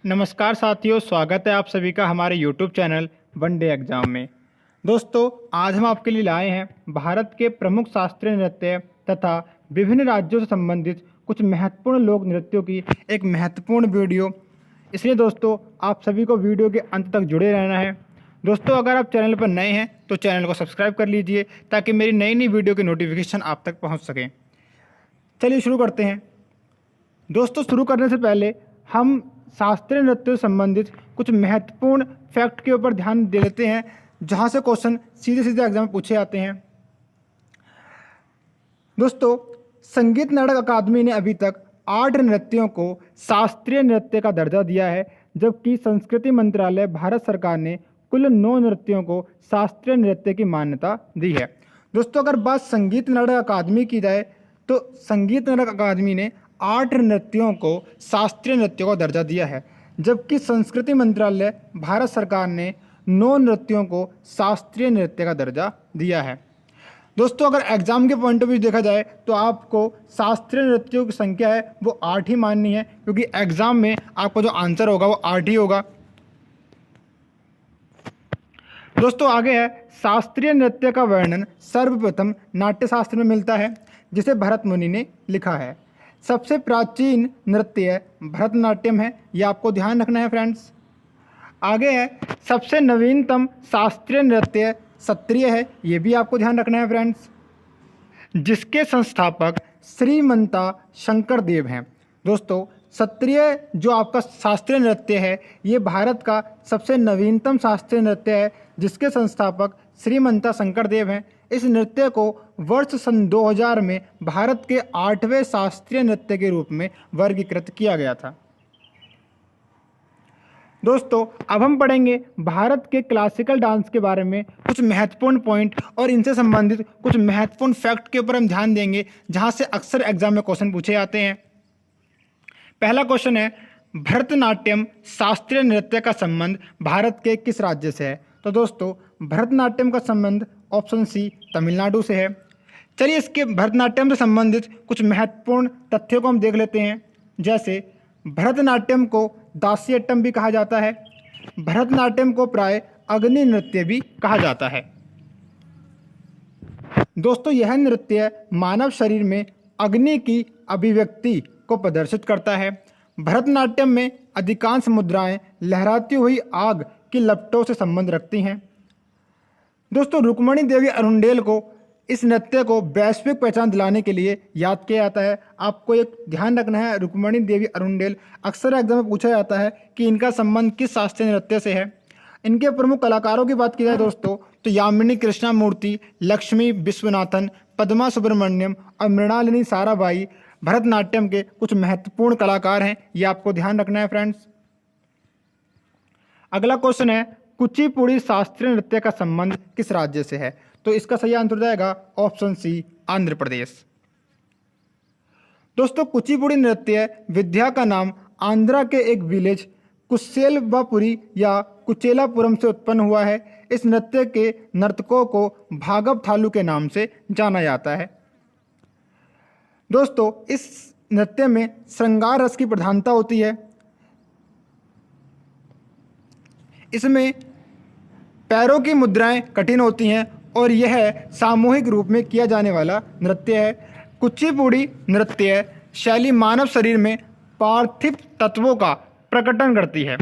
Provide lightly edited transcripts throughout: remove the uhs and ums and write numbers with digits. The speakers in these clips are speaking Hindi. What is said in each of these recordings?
नमस्कार साथियों, स्वागत है आप सभी का हमारे YouTube channel one day exam में। दोस्तों, आज हम आपके लिए लाए हैं भारत के प्रमुख शास्त्रीय नृत्य तथा विभिन्न राज्यों से संबंधित कुछ महत्वपूर्ण लोक नृत्यों की एक महत्वपूर्ण वीडियो। इसलिए दोस्तों, आप सभी को वीडियो के अंत तक जुड़े रहना है। दोस्तों, अगर आप चैनल पर नए हैं तो चैनल को सब्सक्राइब कर लीजिए ताकि मेरी नई नई वीडियो की नोटिफिकेशन आप तक पहुँच सकें। चलिए शुरू करते हैं। दोस्तों, शुरू करने से पहले हम शास्त्रीय नृत्य से संबंधित कुछ महत्वपूर्ण फैक्ट के ऊपर ध्यान दे लेते हैं, जहां से क्वेश्चन सीधे सीधे एग्जाम में पूछे जाते हैं। दोस्तों, संगीत नाटक अकादमी ने अभी तक 8 नृत्यों को शास्त्रीय नृत्य का दर्जा दिया है, जबकि संस्कृति मंत्रालय भारत सरकार ने कुल 9 नृत्यों को शास्त्रीय नृत्य की मान्यता दी है। दोस्तों, अगर बात संगीत नाटक अकादमी की जाए तो संगीत नाटक अकादमी ने 8 नृत्यों को शास्त्रीय नृत्यों का दर्जा दिया है, जबकि संस्कृति मंत्रालय भारत सरकार ने 9 नृत्यों को शास्त्रीय नृत्य का दर्जा दिया है। दोस्तों, अगर एग्जाम के पॉइंट ऑफ व्यू देखा जाए तो आपको शास्त्रीय नृत्यों की संख्या है वो 8 ही माननी है, क्योंकि एग्जाम में आपका जो आंसर होगा वो 8 ही होगा। दोस्तों, आगे है शास्त्रीय नृत्य का वर्णन सर्वप्रथम नाट्यशास्त्र में मिलता है, जिसे भरत मुनि ने लिखा है। सबसे प्राचीन नृत्य भरतनाट्यम है, यह आपको ध्यान रखना है फ्रेंड्स। आगे है सबसे नवीनतम शास्त्रीय नृत्य सत्रिय है, यह भी आपको ध्यान रखना है फ्रेंड्स, जिसके संस्थापक श्रीमंता शंकर देव हैं। दोस्तों, सत्रिय जो आपका शास्त्रीय नृत्य है ये भारत का सबसे नवीनतम शास्त्रीय नृत्य है, जिसके संस्थापक श्रीमंता शंकर देव हैं। इस नृत्य को वर्ष सन 2000 में भारत के 8वें शास्त्रीय नृत्य के रूप में वर्गीकृत किया गया था। दोस्तों, अब हम पढ़ेंगे भारत के क्लासिकल डांस के बारे में कुछ महत्वपूर्ण पॉइंट और इनसे संबंधित कुछ महत्वपूर्ण फैक्ट के ऊपर हम ध्यान देंगे, जहां से अक्सर एग्जाम में क्वेश्चन पूछे जाते हैं। पहला क्वेश्चन है, भरतनाट्यम शास्त्रीय नृत्य का संबंध भारत के किस राज्य से है? तो दोस्तों, भरतनाट्यम का संबंध ऑप्शन सी तमिलनाडु से है। चलिए इसके भरतनाट्यम से संबंधित कुछ महत्वपूर्ण तथ्यों को हम देख लेते हैं। जैसे भरतनाट्यम को दास्यट्टम भी कहा जाता है। भरतनाट्यम को प्राय अग्नि नृत्य भी कहा जाता है। दोस्तों, यह नृत्य मानव शरीर में अग्नि की अभिव्यक्ति को प्रदर्शित करता है। भरतनाट्यम में अधिकांश मुद्राएं लहराती हुई आग की लपटों से संबंध रखती हैं। दोस्तों, रुक्मणी देवी अरुंडेल को इस नृत्य को वैश्विक पहचान दिलाने के लिए याद किया जाता है। आपको एक ध्यान रखना है, रुक्मणी देवी अरुंडेल अक्सर एग्जाम में पूछा जाता है कि इनका संबंध किस शास्त्रीय नृत्य से है। इनके प्रमुख कलाकारों की बात की जाए दोस्तों तो यामिनी कृष्णामूर्ति, लक्ष्मी विश्वनाथन, पद्मा सुब्रमण्यम और मृणालिनी साराभाई भरतनाट्यम के कुछ महत्वपूर्ण कलाकार हैं। ये आपको ध्यान रखना है फ्रेंड्स। अगला क्वेश्चन है, कुचिपुड़ी शास्त्रीय नृत्य का संबंध किस राज्य से है? तो इसका सही आंसर हो जाएगा ऑप्शन सी आंध्र प्रदेश। दोस्तों, कुचिपुड़ी नृत्य विद्या का नाम आंध्रा के एक विलेज कुशेलवापुरी या कुचेलापुरम से उत्पन्न हुआ है। इस नृत्य के नर्तकों को भागव थालू के नाम से जाना जाता है। दोस्तों, इस नृत्य में श्रृंगार रस की प्रधानता होती है। इसमें पैरों की मुद्राएं कठिन होती हैं और यह सामूहिक रूप में किया जाने वाला नृत्य है। कुचिपुड़ी नृत्य शैली मानव शरीर में पार्थिव तत्वों का प्रकटन करती है।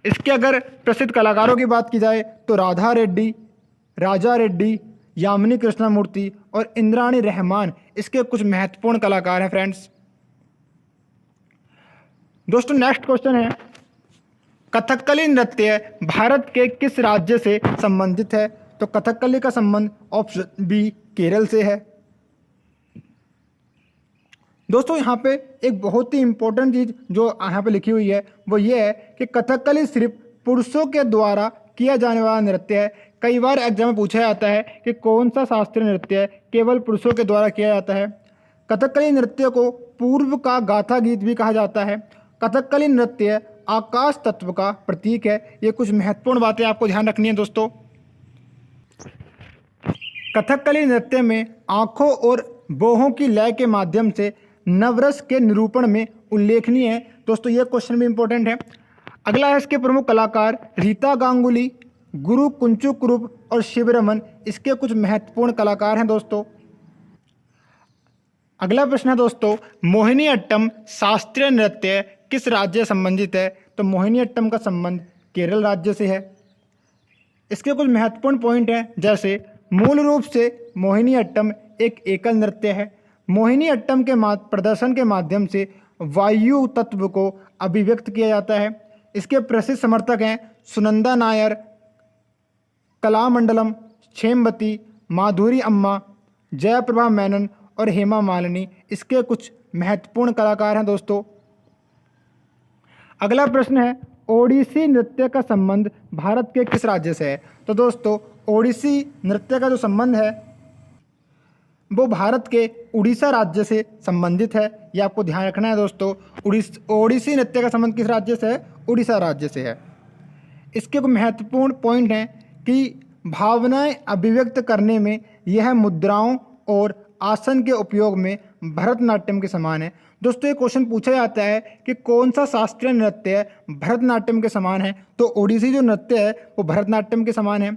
इसके अगर प्रसिद्ध कलाकारों की बात की जाए तो राधा रेड्डी, राजा रेड्डी, यामिनी कृष्णामूर्ति और इंद्राणी रहमान इसके कुछ महत्वपूर्ण कलाकार हैं फ्रेंड्स। दोस्तों, नेक्स्ट क्वेश्चन है, कथकली नृत्य भारत के किस राज्य से संबंधित है? तो कथकली का संबंध ऑप्शन बी केरल से है। दोस्तों, यहाँ पे एक बहुत ही इंपॉर्टेंट चीज जो यहाँ पे लिखी हुई है वो ये है कि कथकली सिर्फ पुरुषों के द्वारा किया जाने वाला नृत्य है। कई बार एग्जाम में पूछा जाता है कि कौन सा शास्त्रीय नृत्य केवल पुरुषों के द्वारा किया जाता है। कथकली नृत्य को पूर्व का गाथा गीत भी कहा जाता है। कथकली नृत्य आकाश तत्व का प्रतीक है। ये कुछ महत्वपूर्ण बातें आपको ध्यान रखनी है दोस्तों। कथकली नृत्य में आंखों और बोहों की लय के माध्यम से नवरस के निरूपण में उल्लेखनीय है। दोस्तों, ये क्वेश्चन भी इंपॉर्टेंट है। अगला है इसके प्रमुख कलाकार रीता गांगुली, गुरु कुंचु कुरुप और शिवरमन इसके कुछ महत्वपूर्ण कलाकार हैं दोस्तों। अगला प्रश्न है दोस्तों, मोहिनीअट्टम शास्त्रीय नृत्य किस राज्य से संबंधित है? तो मोहिनीअट्टम का संबंध केरल राज्य से है। इसके कुछ महत्वपूर्ण पॉइंट हैं, जैसे मूल रूप से मोहिनीअट्टम एक एकल नृत्य है। मोहिनीअट्टम के प्रदर्शन के माध्यम से वायु तत्व को अभिव्यक्त किया जाता है। इसके प्रसिद्ध समर्थक हैं सुनंदा नायर, कलामंडलम, क्षेमवती, माधुरी अम्मा, जयप्रभा मेनन और हेमा मालिनी इसके कुछ महत्वपूर्ण कलाकार हैं दोस्तों। अगला प्रश्न है, ओडिसी नृत्य का संबंध भारत के किस राज्य से है? तो दोस्तों ओडिसी नृत्य का जो संबंध है वो भारत के उड़ीसा राज्य से संबंधित है। ये आपको ध्यान रखना है दोस्तों। ओडिसी नृत्य का संबंध किस राज्य से है? उड़ीसा राज्य से है। इसके कुछ महत्वपूर्ण पॉइंट हैं कि भावनाएं अभिव्यक्त करने में यह मुद्राओं और आसन के उपयोग में भरतनाट्यम के समान है। दोस्तों ये क्वेश्चन पूछा जाता है कि कौन सा शास्त्रीय नृत्य भरतनाट्यम के समान है? तो ओडिसी जो नृत्य है वो भरतनाट्यम के समान है।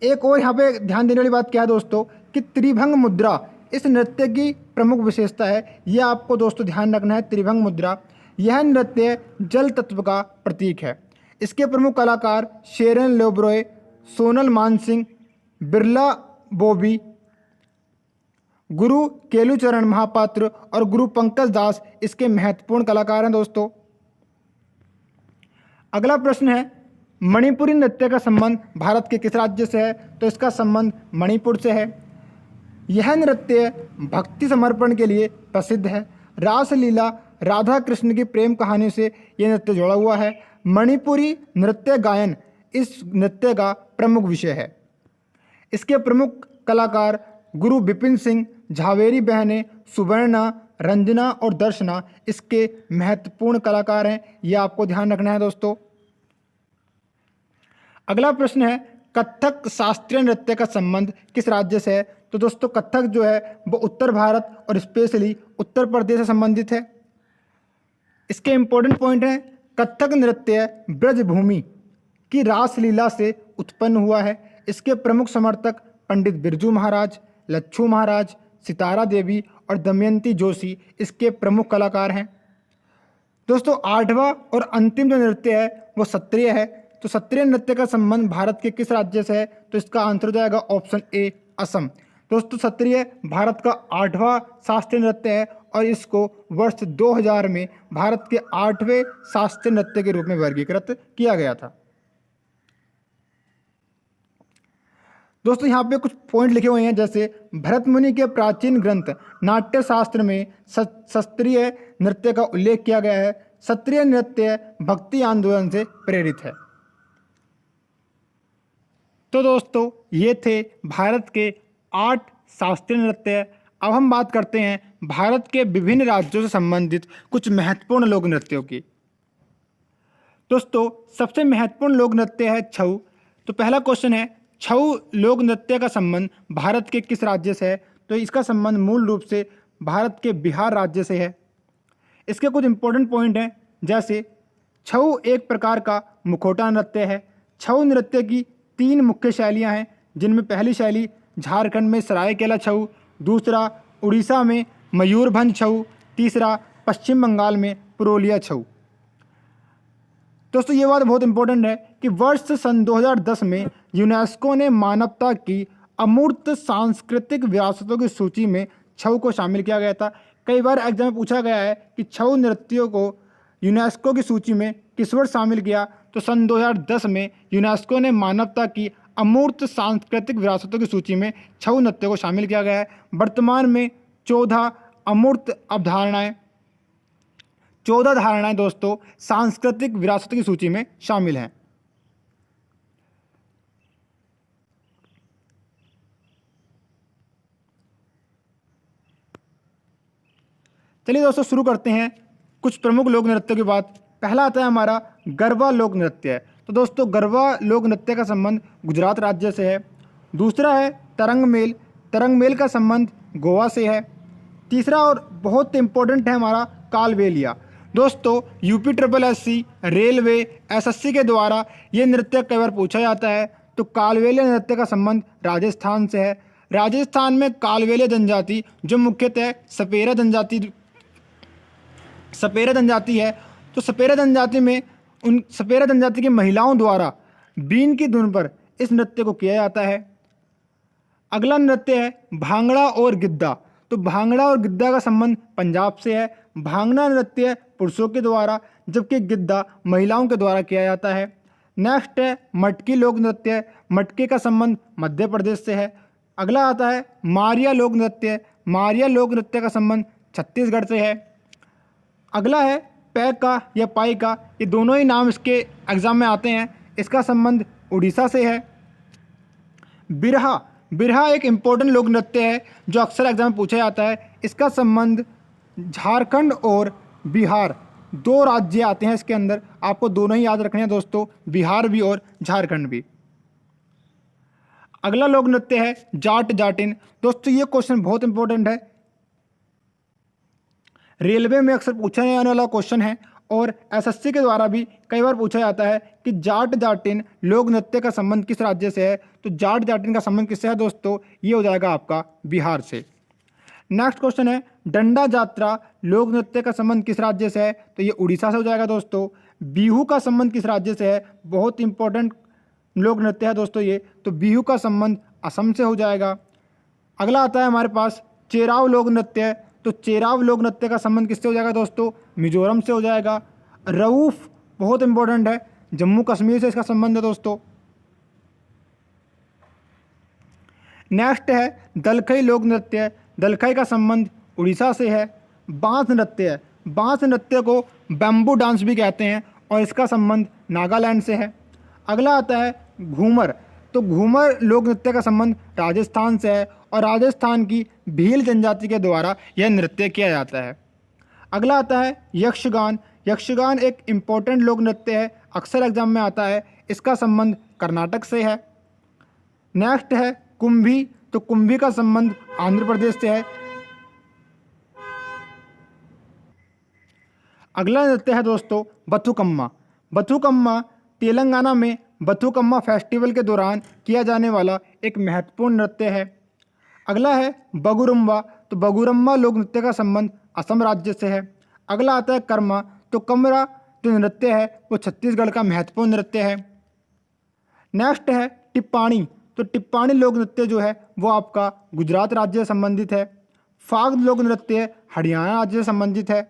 एक और यहाँ पे ध्यान देने वाली बात क्या है दोस्तों कि त्रिभंग मुद्रा इस नृत्य की प्रमुख विशेषता है। यह आपको दोस्तों ध्यान रखना है। त्रिभंग मुद्रा यह नृत्य जल तत्व का प्रतीक है। इसके प्रमुख कलाकार शेरन लोब्रोय, सोनल मानसिंह, बिरला बॉबी, गुरु केलुचरण महापात्र और गुरु पंकज दास इसके महत्वपूर्ण कलाकार हैं दोस्तों। अगला प्रश्न है, मणिपुरी नृत्य का संबंध भारत के किस राज्य से है? तो इसका संबंध मणिपुर से है। यह नृत्य भक्ति समर्पण के लिए प्रसिद्ध है। रासलीला, राधा कृष्ण की प्रेम कहानी से यह नृत्य जुड़ा हुआ है। मणिपुरी नृत्य गायन इस नृत्य का प्रमुख विषय है। इसके प्रमुख कलाकार गुरु बिपिन सिंह, झावेरी बहनें, सुवर्णा, रंजना और दर्शना इसके महत्वपूर्ण कलाकार हैं। यह आपको ध्यान रखना है दोस्तों। अगला प्रश्न है, कथक शास्त्रीय नृत्य का संबंध किस राज्य से है? तो दोस्तों कथक जो है वो उत्तर भारत और स्पेशली उत्तर प्रदेश से संबंधित है। इसके इंपॉर्टेंट पॉइंट हैं, कथक नृत्य ब्रजभूमि की रासलीला से उत्पन्न हुआ है। इसके प्रमुख समर्थक पंडित बिरजू महाराज, लच्छू महाराज, सितारा देवी और दमयंती जोशी इसके प्रमुख कलाकार हैं। दोस्तों आठवां और अंतिम जो नृत्य है वो सत्रिय है। तो सत्रिय नृत्य का संबंध भारत के किस राज्य से है? तो इसका आंसर हो जाएगा ऑप्शन ए, असम। दोस्तों सत्रिय भारत का 8वां शास्त्रीय नृत्य है और इसको वर्ष 2000 में भारत के 8वें शास्त्रीय नृत्य के रूप में वर्गीकृत किया गया था। दोस्तों यहाँ पे कुछ पॉइंट लिखे हुए हैं, जैसे भरत मुनि के प्राचीन ग्रंथ नाट्य शास्त्र में शास्त्रीय नृत्य का उल्लेख किया गया है। सत्रिय नृत्य भक्ति आंदोलन से प्रेरित है। तो दोस्तों ये थे भारत के 8 शास्त्रीय नृत्य। अब हम बात करते हैं भारत के विभिन्न राज्यों से संबंधित कुछ महत्वपूर्ण लोक नृत्यों की। दोस्तों सबसे महत्वपूर्ण लोक नृत्य है छऊ। तो पहला क्वेश्चन है, छऊ लोक नृत्य का संबंध भारत के किस राज्य से है? तो इसका संबंध मूल रूप से भारत के बिहार राज्य से है। इसके कुछ इंपॉर्टेंट पॉइंट हैं, जैसे छऊ एक प्रकार का मुखौटा नृत्य है। छऊ नृत्य की 3 मुख्य शैलियां हैं, जिनमें पहली शैली झारखंड में सरायकेला छऊ, दूसरा उड़ीसा में मयूरभंज छऊ, तीसरा पश्चिम बंगाल में पुरुलिया छऊ। दोस्तों ये बात बहुत इंपॉर्टेंट है कि वर्ष सन 2010 में यूनेस्को ने मानवता की अमूर्त सांस्कृतिक विरासतों की सूची में छऊ को शामिल किया गया था। कई बार एग्जाम में पूछा गया है कि छऊ नृत्यों को यूनेस्को की सूची में किस वर्ष शामिल किया? तो सन 2010 में यूनेस्को ने मानवता की अमूर्त सांस्कृतिक विरासतों की सूची में छऊ नृत्य को शामिल किया गया है। वर्तमान में 14 अमूर्त अवधारणाएं 14 धारणाएं दोस्तों सांस्कृतिक विरासतों की सूची में शामिल हैं। चलिए दोस्तों शुरू करते हैं कुछ प्रमुख लोक नृत्यों की बात। पहला आता है हमारा गरबा लोक नृत्य। तो दोस्तों गरबा लोक नृत्य का संबंध गुजरात राज्य से है। दूसरा है तरंग मेल। तरंग मेल का संबंध गोवा से है। तीसरा और बहुत इंपॉर्टेंट है हमारा कालबेलिया। दोस्तों UP triple SC, railway, SSC के द्वारा ये नृत्य कई बार पूछा जाता है। तो कालबेलिया नृत्य का संबंध राजस्थान से है। राजस्थान में कालबेलिया जनजाति जो मुख्यतः सपेरा जनजाति है, तो सपेरा जनजाति में उन सपेरा जनजाति की महिलाओं द्वारा बीन की धुन पर इस नृत्य को किया जाता है। अगला नृत्य है भांगड़ा और गिद्दा। तो भांगड़ा और गिद्दा का संबंध पंजाब से है। भांगड़ा नृत्य पुरुषों के द्वारा जबकि गिद्दा महिलाओं के द्वारा किया जाता है। नेक्स्ट है मटकी लोक नृत्य। मटके का संबंध मध्य प्रदेश से है। अगला आता है मारिया लोक नृत्य। मारिया लोक नृत्य का संबंध छत्तीसगढ़ से है। अगला है पैका या पाइका, ये दोनों ही नाम इसके एग्जाम में आते हैं। इसका संबंध उड़ीसा से है। बिरहा, बिरहा एक इम्पोर्टेंट लोक नृत्य है जो अक्सर एग्जाम में पूछा जाता है। इसका संबंध झारखंड और बिहार, दो राज्य आते हैं इसके अंदर, आपको दोनों ही याद रखने हैं दोस्तों, बिहार भी और झारखंड भी। अगला लोक नृत्य है जाट जाटिन। दोस्तों ये क्वेश्चन बहुत इंपॉर्टेंट है, रेलवे में अक्सर पूछा जाने वाला क्वेश्चन है और एसएससी के द्वारा भी कई बार पूछा जाता है कि जाट जाटिन लोक नृत्य का संबंध किस राज्य से है। तो जाट जाटिन का संबंध किससे है दोस्तों, ये हो जाएगा आपका बिहार से। नेक्स्ट क्वेश्चन है डंडा जात्रा लोक नृत्य का संबंध किस राज्य से है। तो ये उड़ीसा से हो जाएगा दोस्तों। बिहू का संबंध किस राज्य से है, बहुत इंपॉर्टेंट लोक नृत्य है दोस्तों ये, तो बिहू का संबंध असम से हो जाएगा। अगला आता है हमारे पास चेराव लोक नृत्य। तो चेराव लोक नृत्य का संबंध किससे हो जाएगा दोस्तों, मिजोरम से हो जाएगा। रऊफ बहुत इंपॉर्टेंट है, जम्मू कश्मीर से इसका संबंध है दोस्तों। नेक्स्ट है दलखई लोक नृत्य। दलखई का संबंध उड़ीसा से है। बांस नृत्य है, बांस नृत्य को बैम्बू डांस भी कहते हैं और इसका संबंध नागालैंड से है। अगला आता है घूमर। तो घूमर लोक नृत्य का संबंध राजस्थान से है और राजस्थान की भील जनजाति के द्वारा यह नृत्य किया जाता है। अगला आता है यक्षगान। यक्षगान एक इम्पोर्टेंट लोक नृत्य है, अक्सर एग्जाम में आता है, इसका संबंध कर्नाटक से है। नेक्स्ट है कुंभी। तो कुंभी का संबंध आंध्र प्रदेश से है। अगला नृत्य है दोस्तों बथुकम्मा। बथुकम्मा तेलंगाना में बथुकम्मा फेस्टिवल के दौरान किया जाने वाला एक महत्वपूर्ण नृत्य है। अगला है बगुरुम्बा। तो बगुरुम्बा लोक नृत्य का संबंध असम राज्य से है। अगला आता है कर्मा। तो कमरा जो नृत्य है वो छत्तीसगढ़ का महत्वपूर्ण नृत्य है। नेक्स्ट है टिप्पाणी। तो टिप्पाणी लोक नृत्य जो है वो आपका गुजरात राज्य से संबंधित है। फाग लोक नृत्य हरियाणा राज्य से संबंधित है।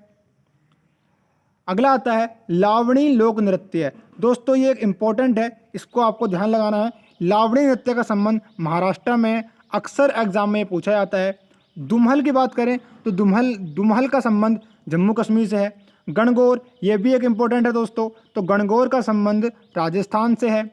अगला आता है लावणी लोक नृत्य। दोस्तों ये एक इम्पोर्टेंट है, इसको आपको ध्यान लगाना है। लावणी नृत्य का संबंध महाराष्ट्र में अक्सर एग्जाम में पूछा जाता है। दुम्हल की बात करें तो दुम्हल का संबंध जम्मू कश्मीर से है। गणगौर ये भी एक इम्पोर्टेंट है दोस्तों, तो गणगौर का संबंध राजस्थान से है।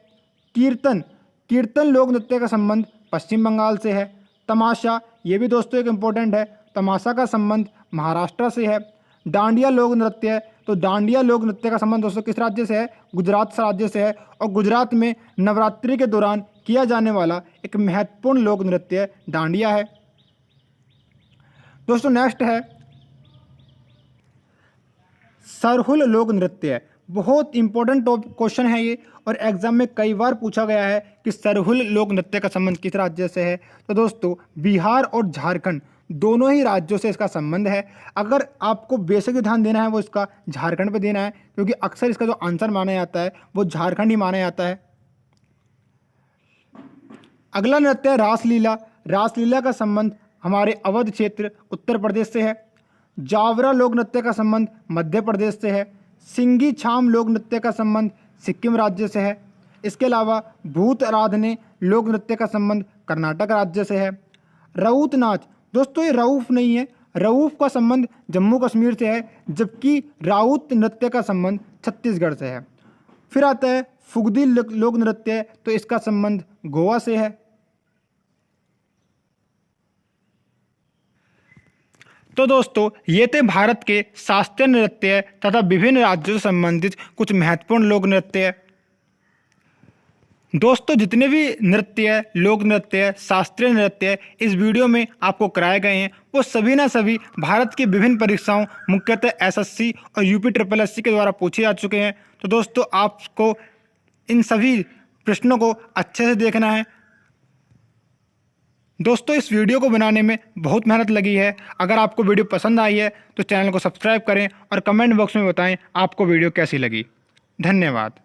कीर्तन लोक नृत्य का संबंध पश्चिम बंगाल से है। तमाशा ये भी दोस्तों एक इम्पोर्टेंट है, तमाशा का संबंध महाराष्ट्र से है। डांडिया लोक नृत्य, तो डांडिया लोक नृत्य का संबंध दोस्तों किस राज्य से है, गुजरात राज्य से है और गुजरात में नवरात्रि के दौरान किया जाने वाला एक महत्वपूर्ण लोक नृत्य डांडिया है। दोस्तों नेक्स्ट है सरहुल लोक नृत्य। बहुत इंपॉर्टेंट क्वेश्चन है ये और एग्जाम में कई बार पूछा गया है कि सरहुल लोक नृत्य का संबंध किस राज्य से है। तो दोस्तों बिहार और झारखंड दोनों ही राज्यों से इसका संबंध है। अगर आपको बेसिक ध्यान देना है वो इसका झारखंड पे देना है, क्योंकि अक्सर इसका जो आंसर माना जाता है वो झारखंड ही माना जाता है। अगला नृत्य है रासलीला। रासलीला का संबंध हमारे अवध क्षेत्र उत्तर प्रदेश से है। जावरा लोक नृत्य का संबंध मध्य प्रदेश से है। सिंगी छाम लोक नृत्य का संबंध सिक्किम राज्य से है। इसके अलावा भूत आराधने लोक नृत्य का संबंध कर्नाटक राज्य से है। रऊत नाच, दोस्तों ये रऊफ नहीं है, रऊफ का संबंध जम्मू कश्मीर से है, जबकि राउत नृत्य का संबंध छत्तीसगढ़ से है। फिर आता है फुगदी लोक नृत्य, तो इसका संबंध गोवा से है। तो दोस्तों ये थे भारत के शास्त्रीय नृत्य तथा विभिन्न राज्यों से संबंधित कुछ महत्वपूर्ण लोक नृत्य। दोस्तों जितने भी नृत्य है, लोक नृत्य है, शास्त्रीय नृत्य है, इस वीडियो में आपको कराए गए हैं वो सभी ना सभी भारत की विभिन्न परीक्षाओं मुख्यतः एसएससी और यूपी ट्रिपल एससी के द्वारा पूछे जा चुके हैं। तो दोस्तों आपको इन सभी प्रश्नों को अच्छे से देखना है। दोस्तों इस वीडियो को बनाने में बहुत मेहनत लगी है। अगर आपको वीडियो पसंद आई है तो चैनल को सब्सक्राइब करें और कमेंट बॉक्स में बताएं आपको वीडियो कैसी लगी। धन्यवाद।